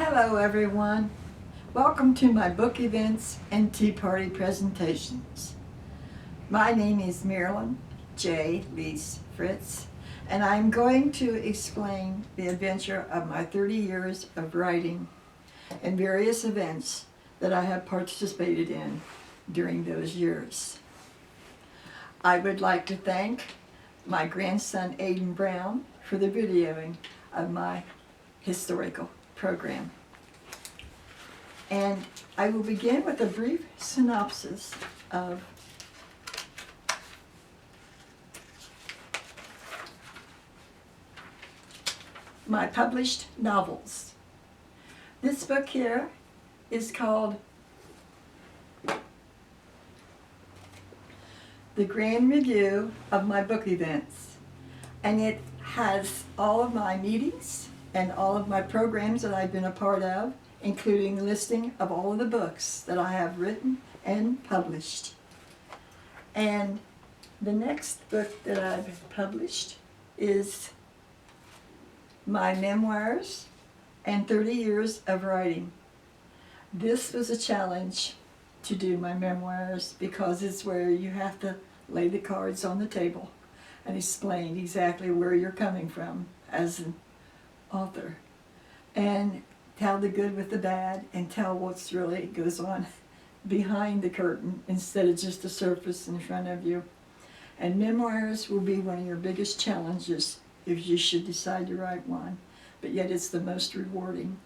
Hello everyone. Welcome to my book events and tea party presentations. My name is Marilyn J. Lease-Fritz, and I'm going to explain the adventure of my 30 years of writing and various events that I have participated in during those years. I would like to thank my grandson Aiden Brown for the videoing of my historical program. And I will begin with a brief synopsis of my published novels. This book here is called The Grand Review of My Book Events, and it has all of my meetings and all of my programs that I've been a part of, including a listing of all of the books that I have written and published. And the next book that I've published is my memoirs and 30 years of writing. This was a challenge to do my memoirs because it's where you have to lay the cards on the table and explain exactly where you're coming from as an author, and tell the good with the bad, and tell what's really goes on behind the curtain instead of just the surface in front of you. And memoirs will be one of your biggest challenges if you should decide to write one, but yet it's the most rewarding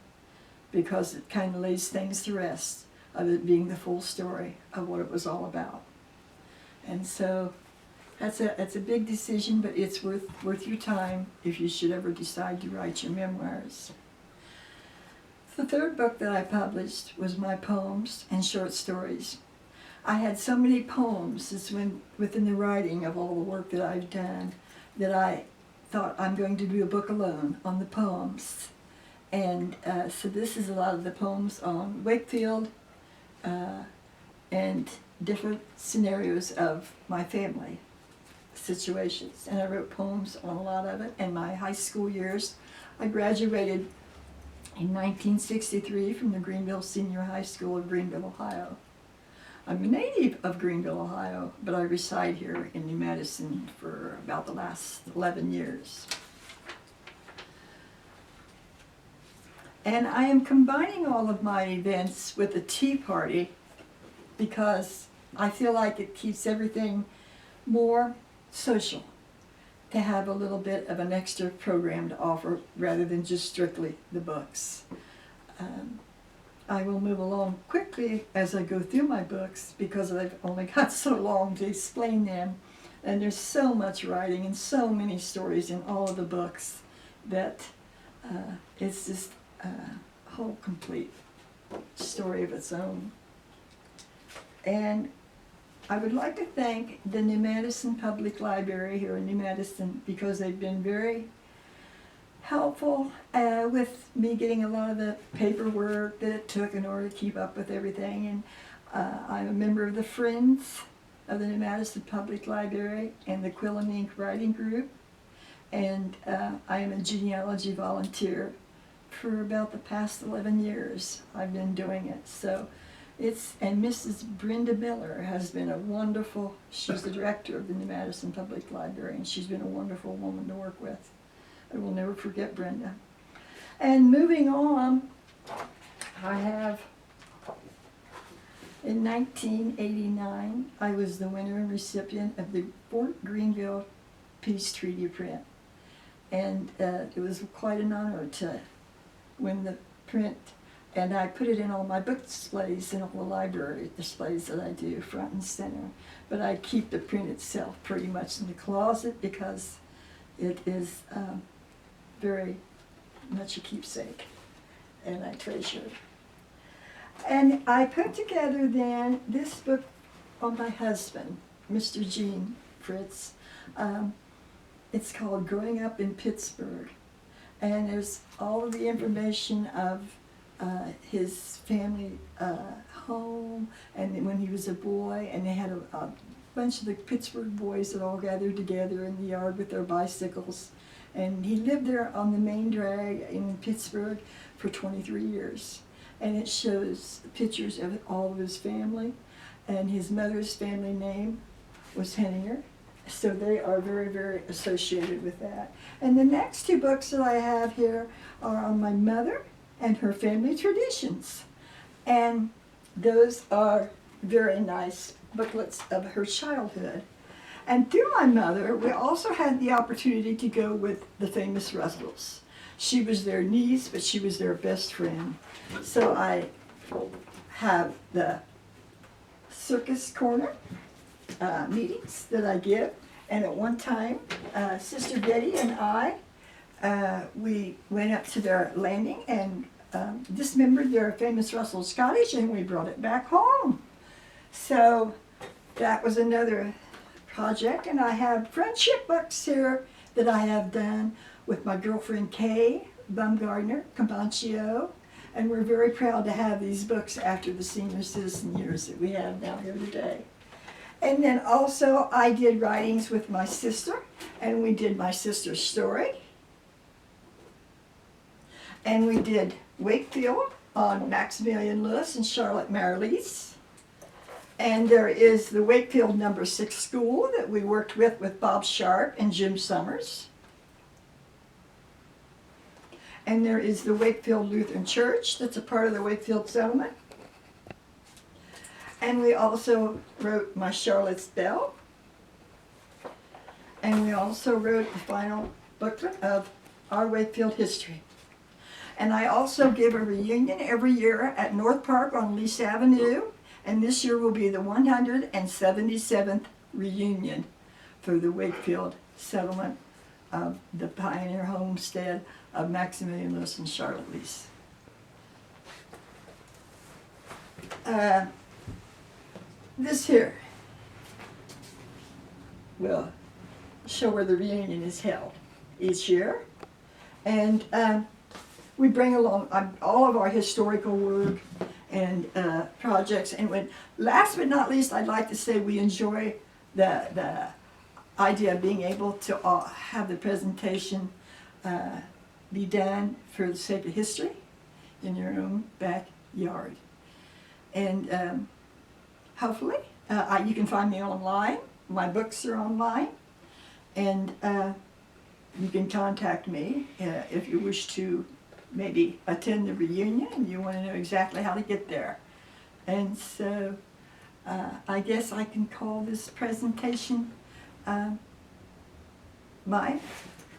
because it kind of lays things to rest of it being the full story of what it was all about. And so that's a big decision, but it's worth your time if you should ever decide to write your memoirs. The third book that I published was my poems and short stories. I had so many poems within the writing of all the work that I've done that I thought I'm going to do a book alone on the poems. And so this is a lot of the poems on Wakefield and different scenarios of my family situations. And I wrote poems on a lot of it. In my high school years, I graduated in 1963 from the Greenville Senior High School of Greenville, Ohio. I'm a native of Greenville, Ohio, but I reside here in New Madison for about the last 11 years. And I am combining all of my events with a tea party because I feel like it keeps everything more social, to have a little bit of an extra program to offer rather than just strictly the books. I will move along quickly as I go through my books because I've only got so long to explain them, and there's so much writing and so many stories in all of the books that it's just a whole complete story of its own. And I would like to thank the New Madison Public Library here in New Madison because they've been very helpful with me getting a lot of the paperwork that it took in order to keep up with everything. And I'm a member of the Friends of the New Madison Public Library and the Quill and Ink Writing Group. And I am a genealogy volunteer for about the past 11 years. I've been doing it. And Mrs. Brenda Miller has been a wonderful, she's the director of the New Madison Public Library, and she's been a wonderful woman to work with. I will never forget Brenda. And moving on, I have, in 1989, I was the winner and recipient of the Fort Greenville Peace Treaty print. And it was quite an honor to win the print. And I put it in all my book displays and all the library displays that I do, front and center. But I keep the print itself pretty much in the closet because it is very much a keepsake, and I treasure it. And I put together then this book on my husband, Mr. Gene Fritz. It's called Growing Up in Pittsburgh. And there's all of the information of his family home, and when he was a boy, and they had a bunch of the Pittsburgh boys that all gathered together in the yard with their bicycles, And he lived there on the main drag in Pittsburgh for 23 years. And it shows pictures of all of his family. And his mother's family name was Henninger. So they are very, very associated with that. And the next two books that I have here are on my mother and her family traditions. And those are very nice booklets of her childhood. And through my mother, we also had the opportunity to go with the famous Russells. She was their niece, but she was their best friend. So I have the Circus Corner meetings that I give. And at one time, Sister Betty and I, we went up to their landing and dismembered their famous Russell Scottish, and we brought it back home. So that was another project. And I have friendship books here that I have done with my girlfriend Kay Baumgardner Campancio. And we're very proud to have these books after the senior citizen years that we have now here today. And then also I did writings with my sister, and we did my sister's story. And we did Wakefield on Maximilian Lewis and Charlotte Marlies. And there is the Wakefield No. 6 school that we worked with Bob Sharp and Jim Summers. And there is the Wakefield Lutheran Church that's a part of the Wakefield settlement. And we also wrote My Charlotte's Bell. And we also wrote the final booklet of our Wakefield history. And I also give a reunion every year at North Park on Lease Avenue. And this year will be the 177th reunion for the Wakefield settlement of the pioneer homestead of Maximilian Lewis and Charlotte Lease. This here will show where the reunion is held each year. And we bring along all of our historical work and projects. And last but not least, I'd like to say we enjoy the idea of being able to have the presentation be done for the sake of history in your own backyard. And hopefully, you can find me online. My books are online. And you can contact me if you wish to maybe attend the reunion and you want to know exactly how to get there. And so I guess I can call this presentation my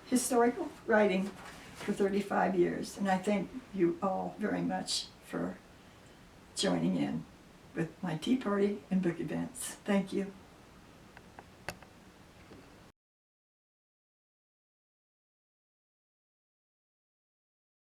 historical writing for 35 years. And I thank you all very much for joining in with my tea party and book events. Thank you.